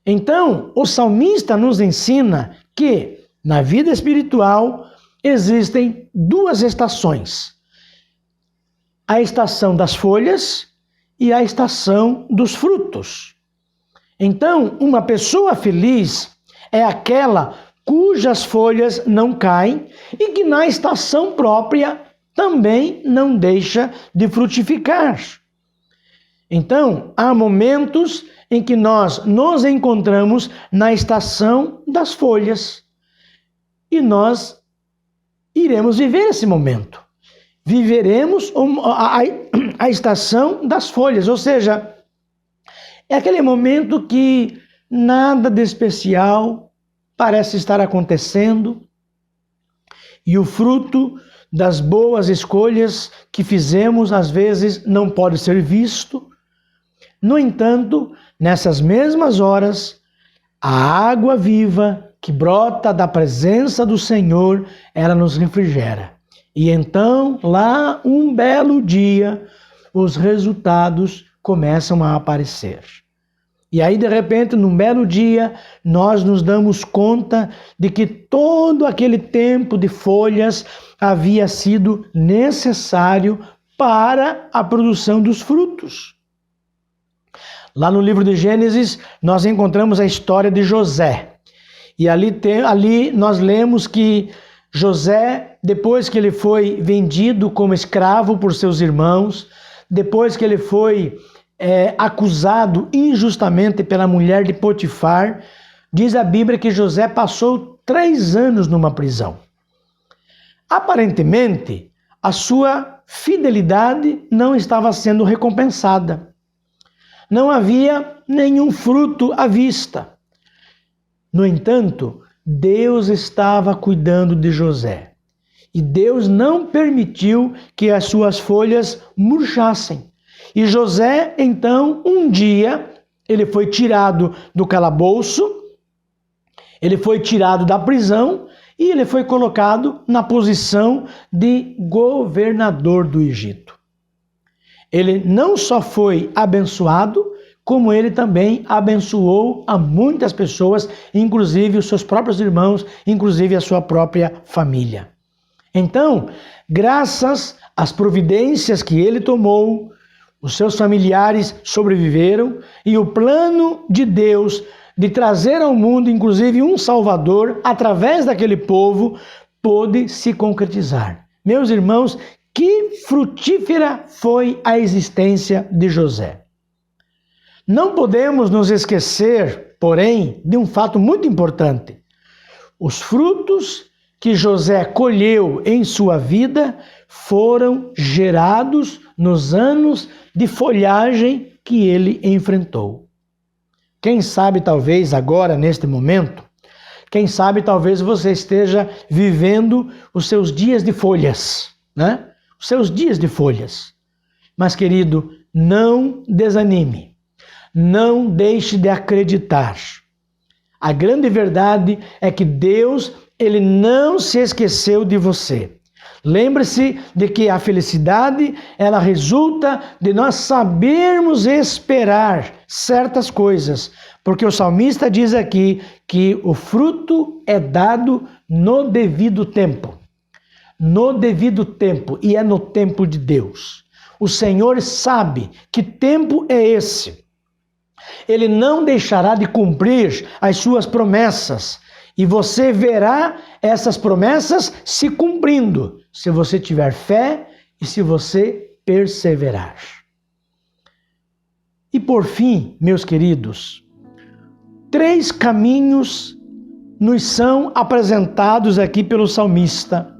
Então, o salmista nos ensina que na vida espiritual existem duas estações: a estação das folhas e a estação dos frutos. Então, uma pessoa feliz é aquela cujas folhas não caem e que na estação própria também não deixa de frutificar. Então, há momentos em que nós nos encontramos na estação das folhas e nós iremos viver esse momento. Viveremos a estação das folhas, ou seja, é aquele momento que nada de especial parece estar acontecendo, E o fruto das boas escolhas que fizemos, às vezes, não pode ser visto. No entanto, nessas mesmas horas, a água viva que brota da presença do Senhor, ela nos refrigera. E então, lá um belo dia, os resultados começam a aparecer. E aí, de repente, num belo dia, nós nos damos conta de que todo aquele tempo de folhas havia sido necessário para a produção dos frutos. Lá no livro de Gênesis, nós encontramos a história de José. E ali nós lemos que José, depois que ele foi vendido como escravo por seus irmãos, depois que ele foi acusado injustamente pela mulher de Potifar, diz a Bíblia que José passou 3 anos numa prisão. Aparentemente, a sua fidelidade não estava sendo recompensada. Não havia nenhum fruto à vista. No entanto, Deus estava cuidando de José. E Deus não permitiu que as suas folhas murchassem. E José, então, um dia, ele foi tirado do calabouço, ele foi tirado da prisão e ele foi colocado na posição de governador do Egito. Ele não só foi abençoado, como ele também abençoou a muitas pessoas, inclusive os seus próprios irmãos, inclusive a sua própria família. Então, graças às providências que ele tomou, os seus familiares sobreviveram e o plano de Deus de trazer ao mundo, inclusive, um Salvador através daquele povo, pôde se concretizar. Meus irmãos, que frutífera foi a existência de José. Não podemos nos esquecer, porém, de um fato muito importante. Os frutos que José colheu em sua vida foram gerados nos anos de folhagem que ele enfrentou. Quem sabe, talvez agora, neste momento, quem sabe, talvez você esteja vivendo os seus dias de folhas, né? Os seus dias de folhas. Mas, querido, não desanime. Não deixe de acreditar. A grande verdade é que Deus, ele não se esqueceu de você. Lembre-se de que a felicidade, ela resulta de nós sabermos esperar certas coisas, porque o salmista diz aqui que o fruto é dado no devido tempo. No devido tempo, e é no tempo de Deus. O Senhor sabe que tempo é esse. Ele não deixará de cumprir as suas promessas, e você verá essas promessas se cumprindo, se você tiver fé e se você perseverar. E por fim, meus queridos, 3 caminhos nos são apresentados aqui pelo salmista,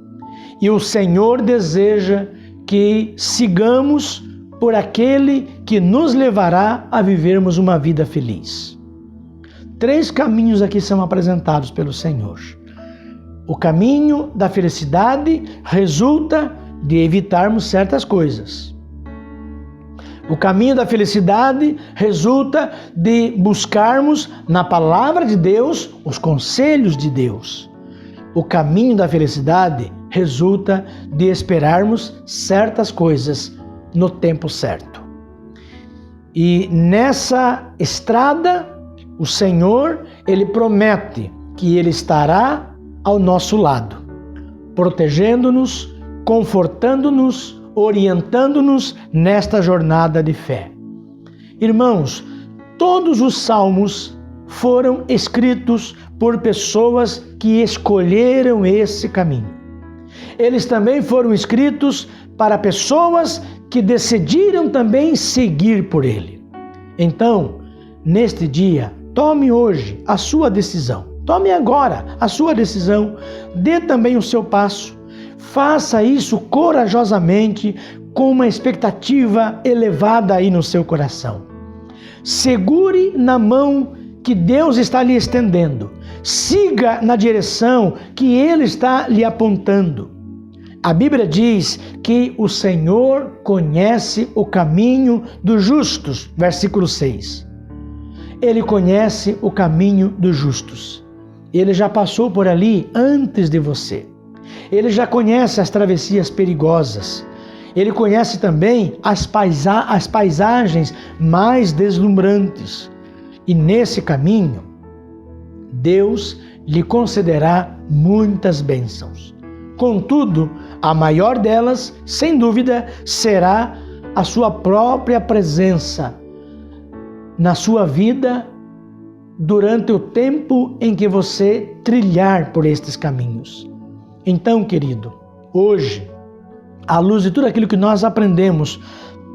e o Senhor deseja que sigamos por aquele que nos levará a vivermos uma vida feliz. 3 caminhos aqui são apresentados pelo Senhor. O caminho da felicidade resulta de evitarmos certas coisas. O caminho da felicidade resulta de buscarmos na palavra de Deus os conselhos de Deus. O caminho da felicidade resulta de esperarmos certas coisas no tempo certo. E nessa estrada, o Senhor, ele promete que ele estará ao nosso lado, protegendo-nos, confortando-nos, orientando-nos nesta jornada de fé. Irmãos, todos os salmos foram escritos por pessoas que escolheram esse caminho. Eles também foram escritos para pessoas que decidiram também seguir por ele. Então, neste dia, tome hoje a sua decisão. Tome agora a sua decisão. Dê também o seu passo. Faça isso corajosamente, com uma expectativa elevada aí no seu coração. Segure na mão que Deus está lhe estendendo. siga na direção que Ele está lhe apontando. A Bíblia diz que o Senhor conhece o caminho dos justos, versículo 6. Ele conhece o caminho dos justos. Ele já passou por ali antes de você. Ele já conhece as travessias perigosas. Ele conhece também as paisagens mais deslumbrantes. E nesse caminho, Deus lhe concederá muitas bênçãos. Contudo, a maior delas, sem dúvida, será a sua própria presença na sua vida durante o tempo em que você trilhar por estes caminhos. Então, querido, hoje, à luz de tudo aquilo que nós aprendemos,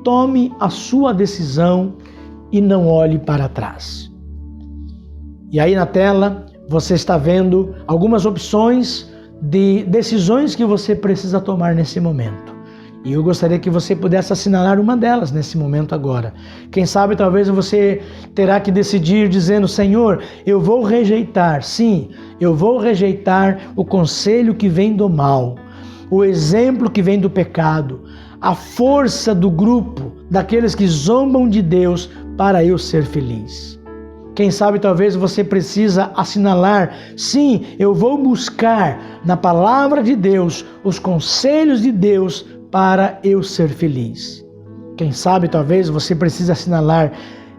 tome a sua decisão e não olhe para trás. E aí na tela você está vendo algumas opções de decisões que você precisa tomar nesse momento. E eu gostaria que você pudesse assinalar uma delas nesse momento agora. Quem sabe talvez você terá que decidir dizendo: Senhor, eu vou rejeitar, sim, eu vou rejeitar o conselho que vem do mal, o exemplo que vem do pecado, a força do grupo, daqueles que zombam de Deus para eu ser feliz. Quem sabe talvez você precisa assinalar: sim, eu vou buscar na palavra de Deus os conselhos de Deus para eu ser feliz. Quem sabe talvez você precise assinalar: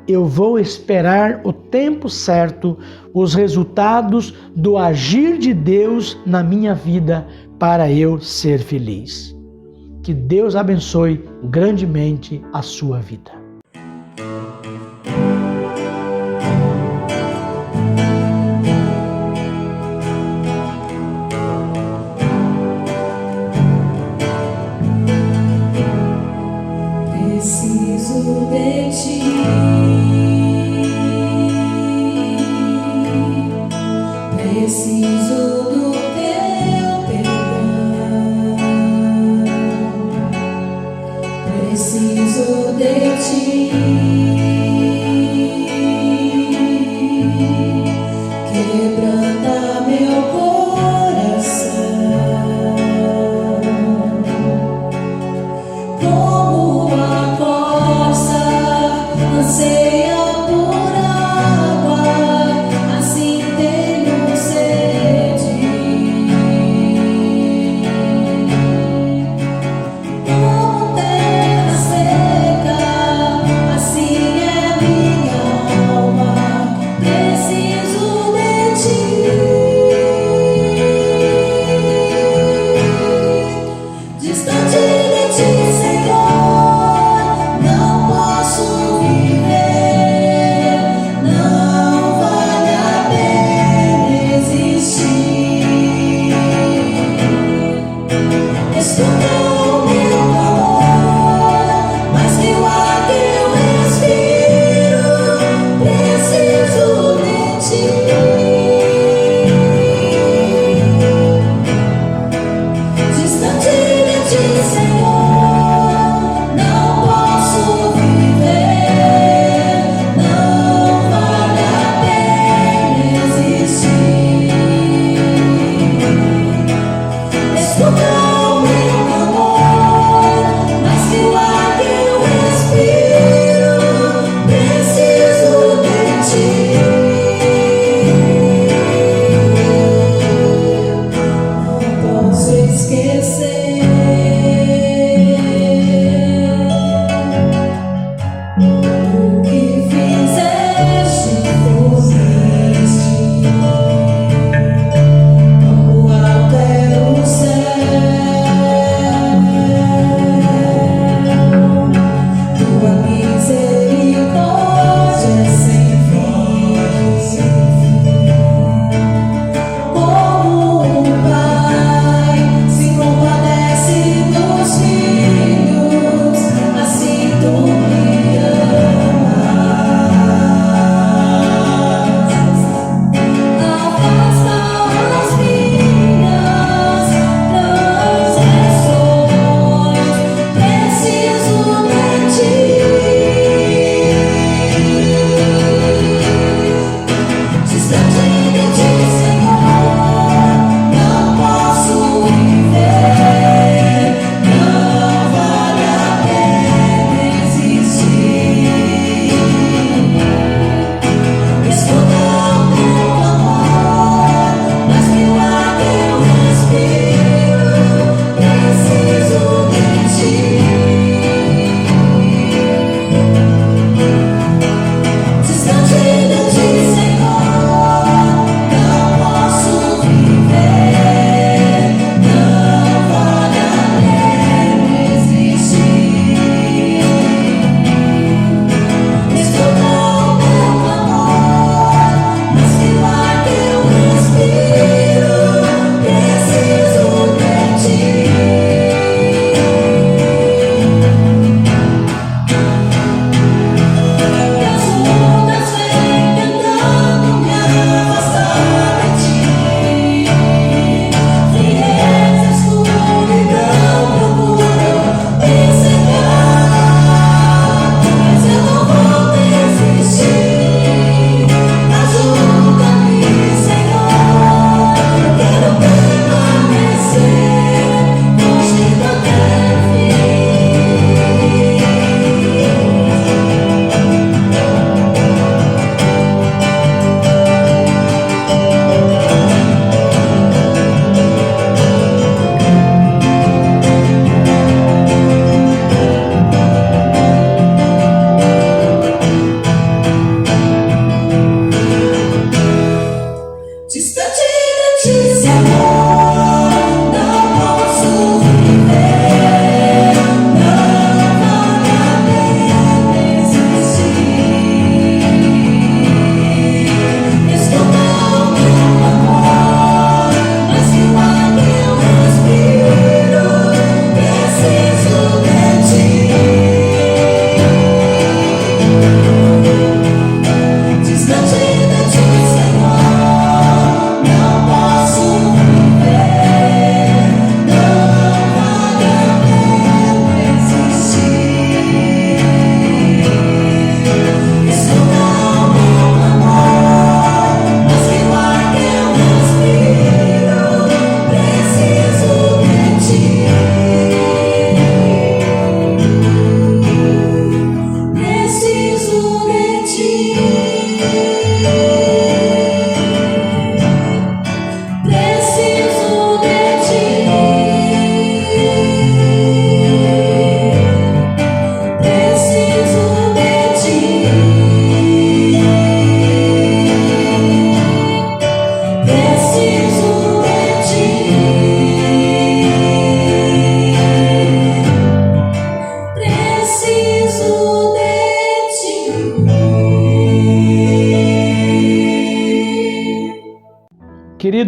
eu vou esperar o tempo certo, os resultados do agir de Deus na minha vida para eu ser feliz. Que Deus abençoe grandemente a sua vida.
Preciso de ti, preciso do teu perdão, preciso de ti.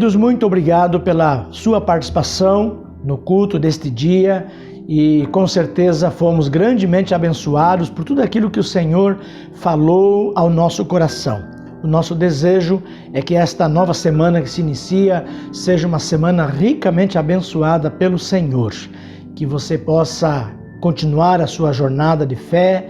Queridos, muito obrigado pela sua participação no culto deste dia e com certeza fomos grandemente abençoados por tudo aquilo que o Senhor falou ao nosso coração. O nosso desejo é que esta nova semana que se inicia seja uma semana ricamente abençoada pelo Senhor, que você possa continuar a sua jornada de fé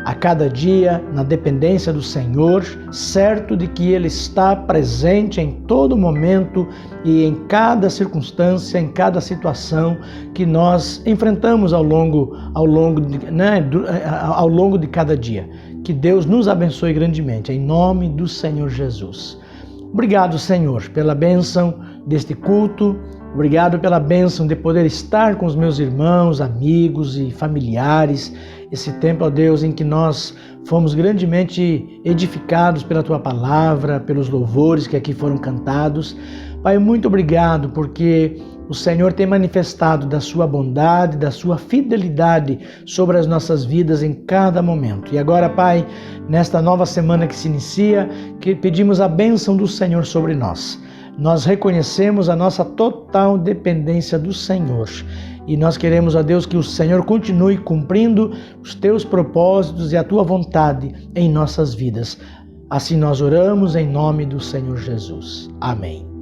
a cada dia na dependência do Senhor, certo de que Ele está presente em todo momento e em cada circunstância, em cada situação que nós enfrentamos ao longo de cada dia. Que Deus nos abençoe grandemente, em nome do Senhor Jesus. Obrigado, Senhor, pela bênção deste culto. Obrigado pela bênção de poder estar com os meus irmãos, amigos e familiares. Esse tempo, ó Deus, em que nós fomos grandemente edificados pela Tua palavra, pelos louvores que aqui foram cantados. Pai, muito obrigado porque o Senhor tem manifestado da Sua bondade, da Sua fidelidade sobre as nossas vidas em cada momento. E agora, Pai, nesta nova semana que se inicia, que pedimos a bênção do Senhor sobre nós. Nós reconhecemos a nossa total dependência do Senhor. E nós queremos, ó Deus, que o Senhor continue cumprindo os Teus propósitos e a Tua vontade em nossas vidas. Assim nós oramos em nome do Senhor Jesus. Amém.